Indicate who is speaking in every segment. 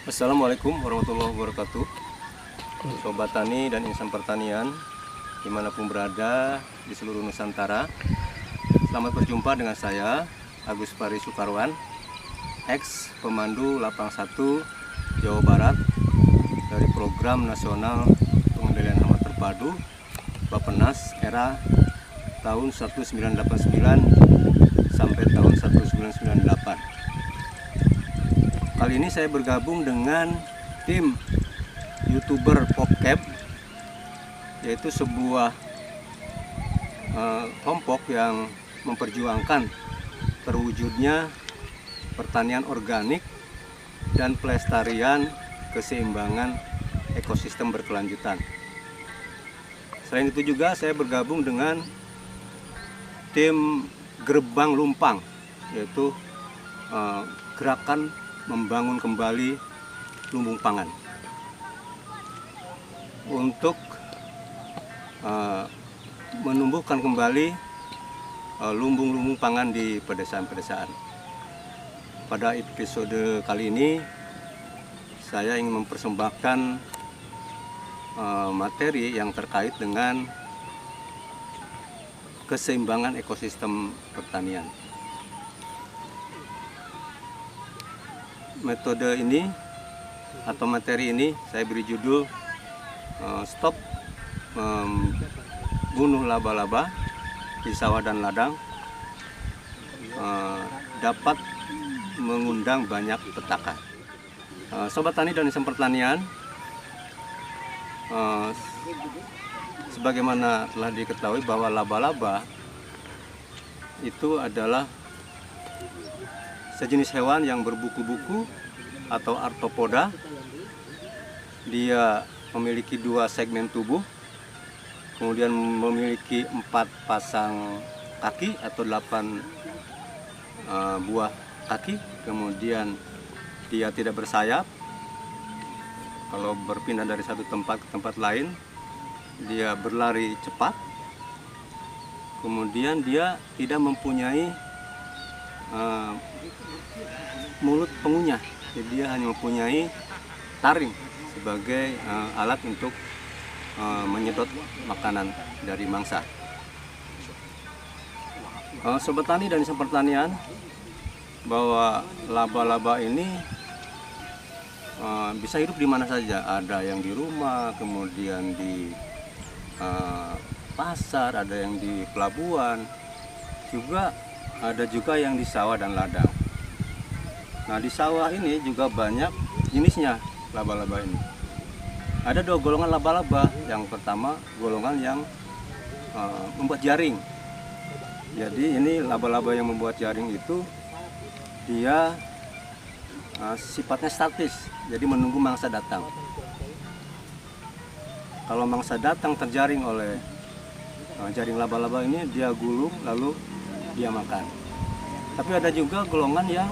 Speaker 1: Assalamualaikum warahmatullahi wabarakatuh. Sobat Tani dan insan pertanian dimanapun berada di seluruh Nusantara, selamat berjumpa dengan saya Agus Pari Sukarwan, ex Pemandu Lapang 1 Jawa Barat dari Program Nasional Pengendalian Hama Terpadu Bappenas era tahun 1989 sampai tahun 1998. Kali ini saya bergabung dengan tim YouTuber PopCap, yaitu sebuah kelompok yang memperjuangkan terwujudnya pertanian organik dan pelestarian keseimbangan ekosistem berkelanjutan. Selain itu juga saya bergabung dengan tim Gerbang Lumpang, yaitu gerakan membangun kembali lumbung pangan untuk menumbuhkan kembali lumbung-lumbung pangan di pedesaan-pedesaan. Pada episode kali ini saya ingin mempersembahkan materi yang terkait dengan keseimbangan ekosistem pertanian. Metode ini atau materi ini saya beri judul Stop Bunuh Laba-laba di Sawah dan Ladang, dapat mengundang banyak petaka. Sobat Tani dan insan pertanian, sebagaimana telah diketahui bahwa laba-laba itu adalah sejenis hewan yang berbuku-buku atau arthropoda. Dia memiliki 2 segmen tubuh, kemudian memiliki 4 pasang kaki atau 8 buah kaki. Kemudian dia tidak bersayap. Kalau berpindah dari satu tempat ke tempat lain, dia berlari cepat. Kemudian dia tidak mempunyai mulut pengunyah, jadi dia hanya mempunyai taring sebagai alat untuk menyedot makanan dari mangsa. Sobat Tani dan insan pertanian, bahwa laba-laba ini bisa hidup di mana saja. Ada yang di rumah, kemudian di pasar, ada yang di pelabuhan, ada juga yang di sawah dan ladang. Nah, di sawah ini juga banyak jenisnya laba-laba ini. Ada 2 golongan laba-laba. Yang pertama, golongan yang membuat jaring. Jadi ini laba-laba yang membuat jaring itu dia sifatnya statis, jadi menunggu mangsa datang. Kalau mangsa datang terjaring oleh jaring laba-laba ini, dia gulung lalu dia makan. Tapi ada juga golongan yang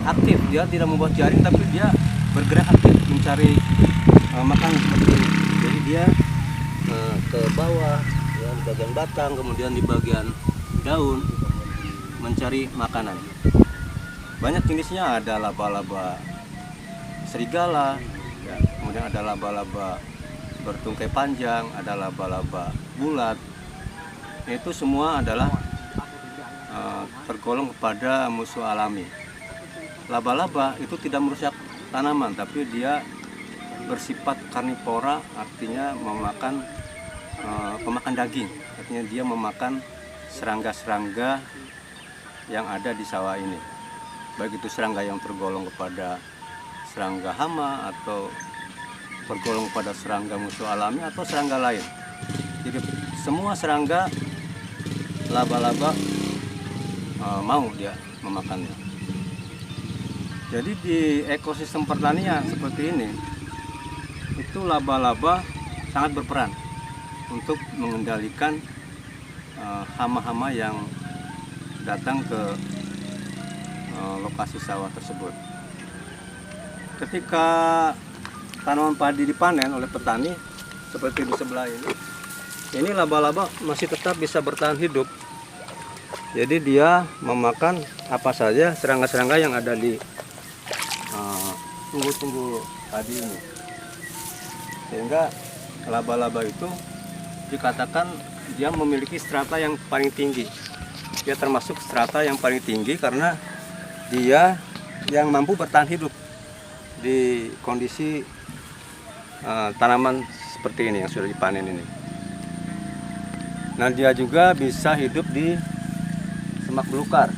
Speaker 1: aktif, dia tidak membuat jaring tapi dia bergerak aktif mencari makanan seperti ini. Jadi dia ke bawah, ya, di bagian batang, kemudian di bagian daun mencari makanan. Banyak jenisnya, ada laba-laba serigala, ya, kemudian ada laba-laba bertungkai panjang, ada laba-laba bulat. Itu semua adalah tergolong kepada musuh alami. Laba-laba itu tidak merusak tanaman, tapi dia bersifat karnivora, artinya memakan pemakan daging. Artinya dia memakan serangga-serangga yang ada di sawah ini. Baik itu serangga yang tergolong kepada serangga hama, atau tergolong kepada serangga musuh alami, atau serangga lain. Jadi semua serangga laba-laba mau dia memakannya. Jadi di ekosistem pertanian seperti ini, itu laba-laba sangat berperan untuk mengendalikan hama-hama yang datang ke lokasi sawah tersebut. Ketika tanaman padi dipanen oleh petani seperti di sebelah ini laba-laba masih tetap bisa bertahan hidup. Jadi dia memakan apa saja serangga-serangga yang ada di tunggu-tunggu padi ini. Sehingga laba-laba itu dikatakan dia memiliki strata yang paling tinggi. Dia termasuk strata yang paling tinggi karena dia yang mampu bertahan hidup di kondisi tanaman seperti ini yang sudah dipanen ini. Nah, dia juga bisa hidup di semak belukar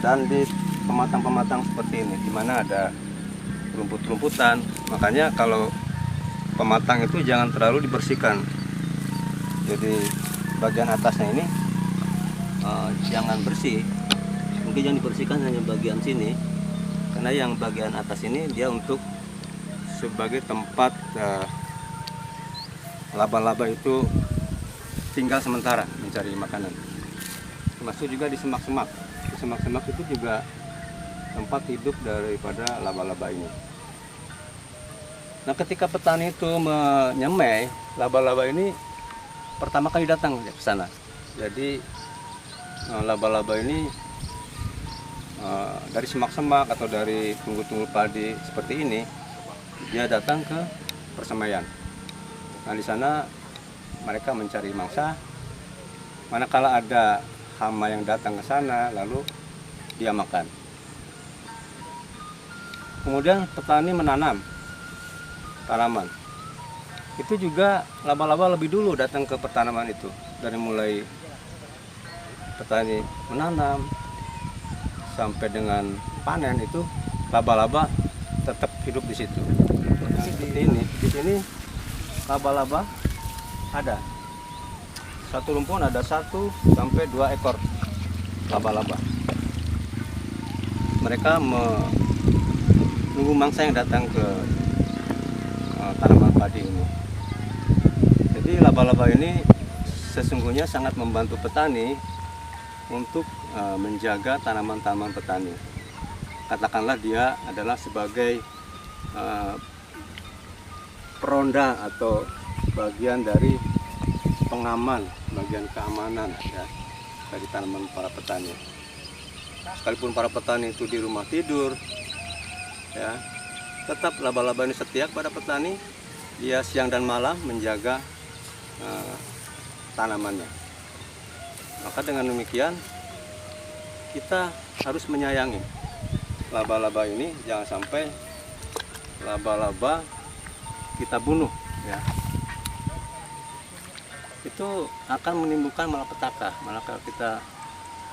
Speaker 1: dan di pematang-pematang seperti ini, di mana ada rumput-rumputan. Makanya kalau pematang itu jangan terlalu dibersihkan. Jadi bagian atasnya ini jangan bersih. Mungkin yang dibersihkan hanya bagian sini, karena yang bagian atas ini dia untuk sebagai tempat laba-laba itu tinggal sementara mencari makanan. Termasuk juga di semak-semak. Di semak-semak itu juga tempat hidup daripada laba-laba ini. Nah, ketika petani itu menyemai, laba-laba ini pertama kali datang ke sana. Jadi laba-laba ini dari semak-semak atau dari tunggu-tunggu padi seperti ini, dia datang ke persemaian. Nah, di sana mereka mencari mangsa. Manakala ada hama yang datang ke sana, lalu dia makan. Kemudian petani menanam tanaman. Itu juga laba-laba lebih dulu datang ke pertanaman itu. Dari mulai petani menanam sampai dengan panen itu laba-laba tetap hidup di situ. Di sini laba-laba ada. Satu rumpun ada 1 sampai 2 ekor laba-laba. Mereka menunggu mangsa yang datang ke tanaman padi ini. Jadi laba-laba ini sesungguhnya sangat membantu petani untuk menjaga tanaman-tanaman petani. Katakanlah dia adalah sebagai peronda atau bagian dari pengaman, bagian keamanan ya, dari tanaman para petani. Sekalipun para petani itu di rumah tidur, ya, tetap laba-laba ini setia pada petani. Dia siang dan malam menjaga tanamannya. Maka dengan demikian kita harus menyayangi laba-laba ini, jangan sampai laba-laba kita bunuh ya. Itu akan menimbulkan malapetaka manakala kita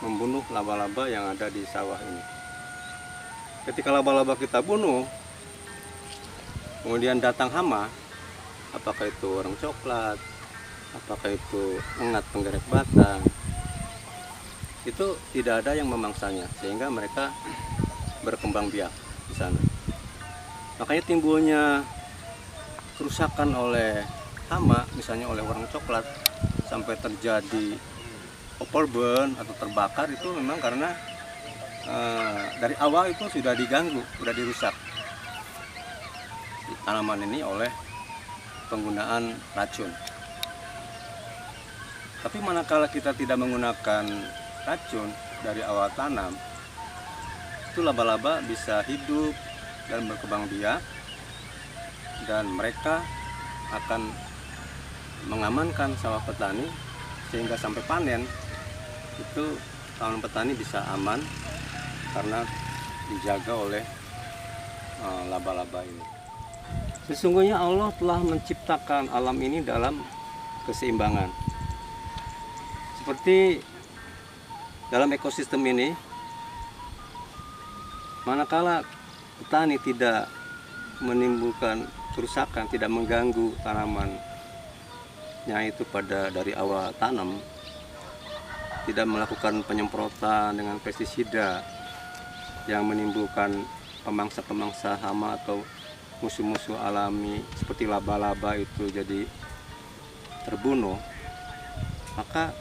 Speaker 1: membunuh laba-laba yang ada di sawah ini. Ketika laba-laba kita bunuh, kemudian datang hama, apakah itu orang coklat, apakah itu engat penggerak batang, itu tidak ada yang memangsanya, sehingga mereka berkembang biak di sana. Makanya timbulnya kerusakan oleh hama, misalnya oleh orang coklat, sampai terjadi opal burn atau terbakar, itu memang karena dari awal itu sudah diganggu, sudah dirusak tanaman ini oleh penggunaan racun. Tapi manakala kita tidak menggunakan racun dari awal tanam, itu laba-laba bisa hidup dan berkembang biak, dan mereka akan mengamankan sawah petani sehingga sampai panen itu tanaman petani bisa aman karena dijaga oleh laba-laba ini. Sesungguhnya Allah telah menciptakan alam ini dalam keseimbangan. Seperti dalam ekosistem ini, manakala petani tidak menimbulkan kerusakan, tidak mengganggu tanamannya itu dari awal tanam, tidak melakukan penyemprotan dengan pestisida yang menimbulkan pemangsa-pemangsa hama atau musuh-musuh alami seperti laba-laba itu jadi terbunuh, maka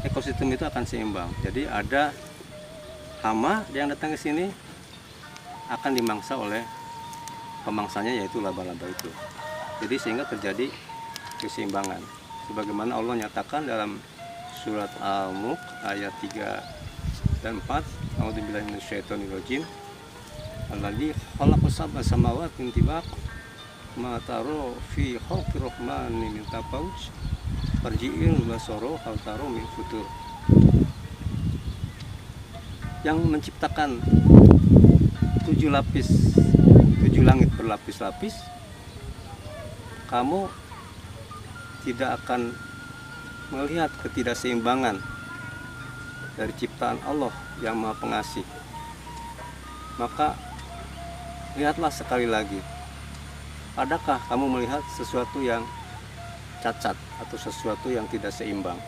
Speaker 1: ekosistem itu akan seimbang. Jadi ada hama yang datang ke sini akan dimangsa oleh pemangsanya, yaitu laba-laba itu. Jadi sehingga terjadi keseimbangan. Sebagaimana Allah nyatakan dalam surat Al-Mulk ayat 3 dan 4, A'udzubillahi minasyaitonirrajim. alladzi khalaqa sab'a samawati tibaqa ma taro fi khalqir rahmani min tafawuj farji'il basara hal taro min futur. Yang menciptakan 7 langit berlapis-lapis, kamu tidak akan melihat ketidakseimbangan dari ciptaan Allah yang Maha Pengasih. Maka lihatlah sekali lagi, adakah kamu melihat sesuatu yang cacat atau sesuatu yang tidak seimbang?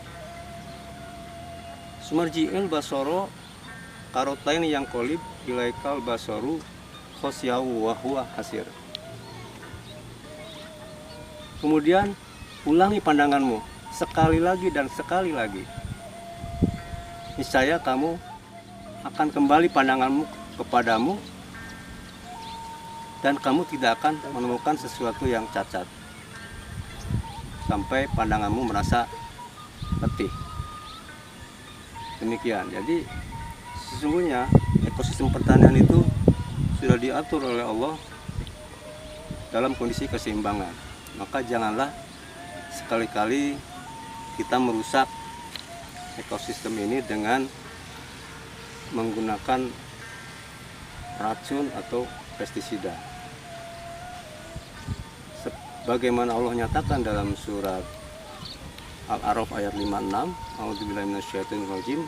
Speaker 1: Sumarji'il basara karotain yang kolib ilaikal basaru khosyahu wa huwa hasir. Kemudian ulangi pandanganmu sekali lagi dan sekali lagi. Niscaya kamu akan kembali pandanganmu kepadamu dan kamu tidak akan menemukan sesuatu yang cacat sampai pandanganmu merasa letih. Demikian. Jadi sesungguhnya ekosistem pertanian itu sudah diatur oleh Allah dalam kondisi keseimbangan. Maka janganlah sekali-kali kita merusak ekosistem ini dengan menggunakan racun atau pestisida. Sebagaimana Allah nyatakan dalam surat Al-A'raf ayat 56, A'udzubillahi minasyaitonir rajim.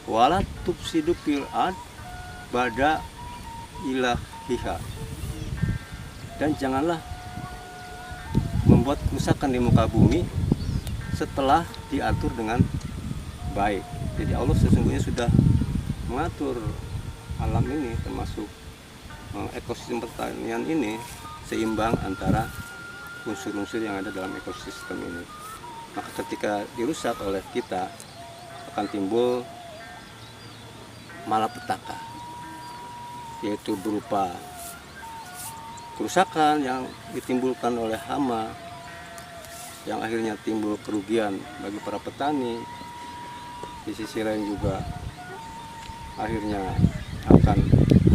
Speaker 1: Wala tufsidu fil ard ba'da ilahiha. Dan janganlah membuat kerusakan di muka bumi setelah diatur dengan baik. Jadi Allah sesungguhnya sudah mengatur alam ini, termasuk ekosistem pertanian ini, seimbang antara unsur-unsur yang ada dalam ekosistem ini. Maka ketika dirusak oleh kita akan timbul malapetaka, yaitu berupa kerusakan yang ditimbulkan oleh hama, yang akhirnya timbul kerugian bagi para petani. Di sisi lain juga akhirnya akan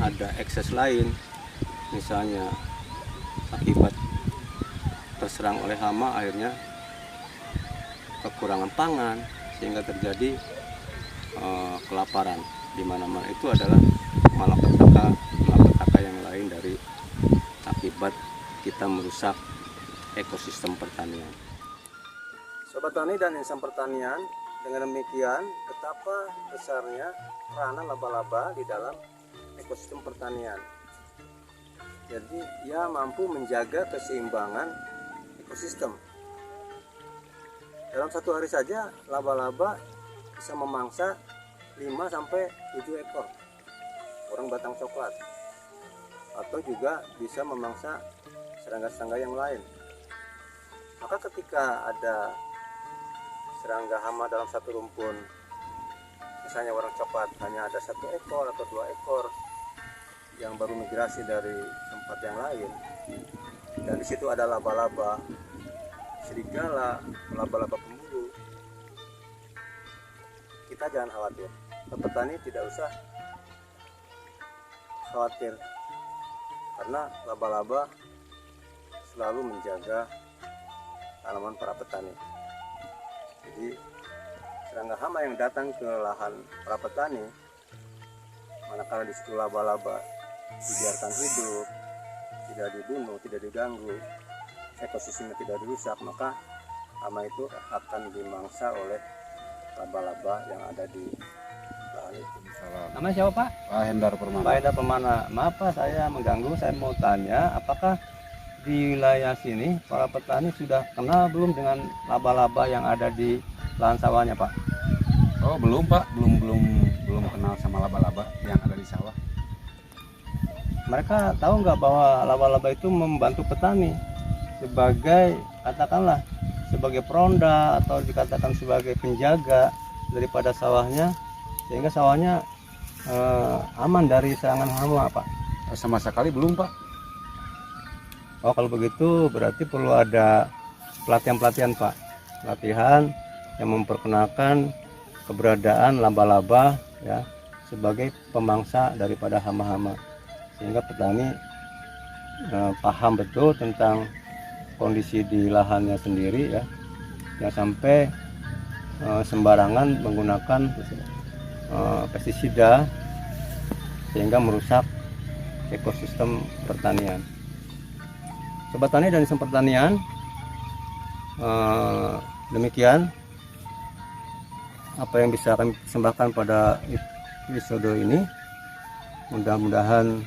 Speaker 1: ada ekses lain, misalnya akibat terserang oleh hama akhirnya kekurangan pangan sehingga terjadi kelaparan di mana-mana. Itu adalah malapetaka yang lain dari akibat kita merusak ekosistem pertanian. Sobat Tani dan insan pertanian, dengan demikian betapa besarnya peranan laba-laba di dalam ekosistem pertanian. Jadi ia mampu menjaga keseimbangan ekosistem. Dalam satu hari saja laba-laba bisa memangsa 5-7 ekor orang batang coklat, atau juga bisa memangsa serangga-serangga yang lain. Maka ketika ada serangga hama dalam satu rumpun, misalnya warna coklat hanya ada 1 ekor atau 2 ekor yang baru migrasi dari tempat yang lain, dan di situ ada laba-laba serigala, laba-laba pemburu, kita jangan khawatir. Petani tidak usah khawatir, karena laba-laba selalu menjaga tanaman para petani. Jadi serangga hama yang datang ke lahan para petani, manakala di situ laba-laba dibiarkan hidup, tidak dibunuh, tidak diganggu, ekosistemnya tidak dirusak, maka hama itu akan dimangsa oleh laba-laba yang ada di lahan itu. Namanya siapa Pak?
Speaker 2: Pak Hendar Permana.
Speaker 1: Pak Hendar Permana. Maaf Pak, saya mengganggu. Saya mau tanya, apakah di wilayah sini para petani sudah kenal belum dengan laba-laba yang ada di lahan sawahnya Pak?
Speaker 2: Oh belum Pak, belum kenal sama laba-laba yang ada di sawah.
Speaker 1: Mereka tahu nggak bahwa laba-laba itu membantu petani sebagai, katakanlah, sebagai peronda atau dikatakan sebagai penjaga daripada sawahnya, sehingga sawahnya aman dari serangan hama Pak?
Speaker 2: Sama sekali belum Pak.
Speaker 1: Oh kalau begitu berarti perlu ada pelatihan Pak, pelatihan yang memperkenalkan keberadaan laba-laba ya sebagai pemangsa daripada hama-hama. sehingga petani paham betul tentang kondisi di lahannya sendiri ya, jangan sampai sembarangan menggunakan pestisida sehingga merusak ekosistem pertanian. Sobat Tani dan Iseng Pertanian, demikian apa yang bisa kami persembahkan pada episode ini. Mudah-mudahan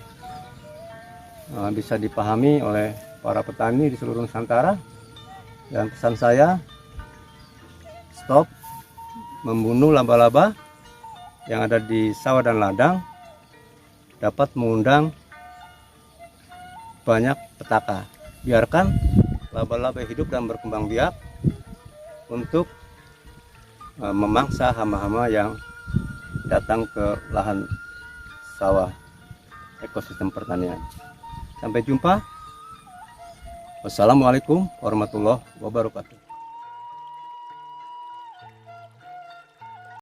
Speaker 1: bisa dipahami oleh para petani di seluruh Nusantara. Dan pesan saya, stop membunuh laba-laba yang ada di sawah dan ladang, dapat mengundang banyak petaka. Biarkan laba-laba hidup dan berkembang biak untuk memangsa hama-hama yang datang ke lahan sawah ekosistem pertanian. Sampai jumpa. Wassalamualaikum warahmatullahi wabarakatuh.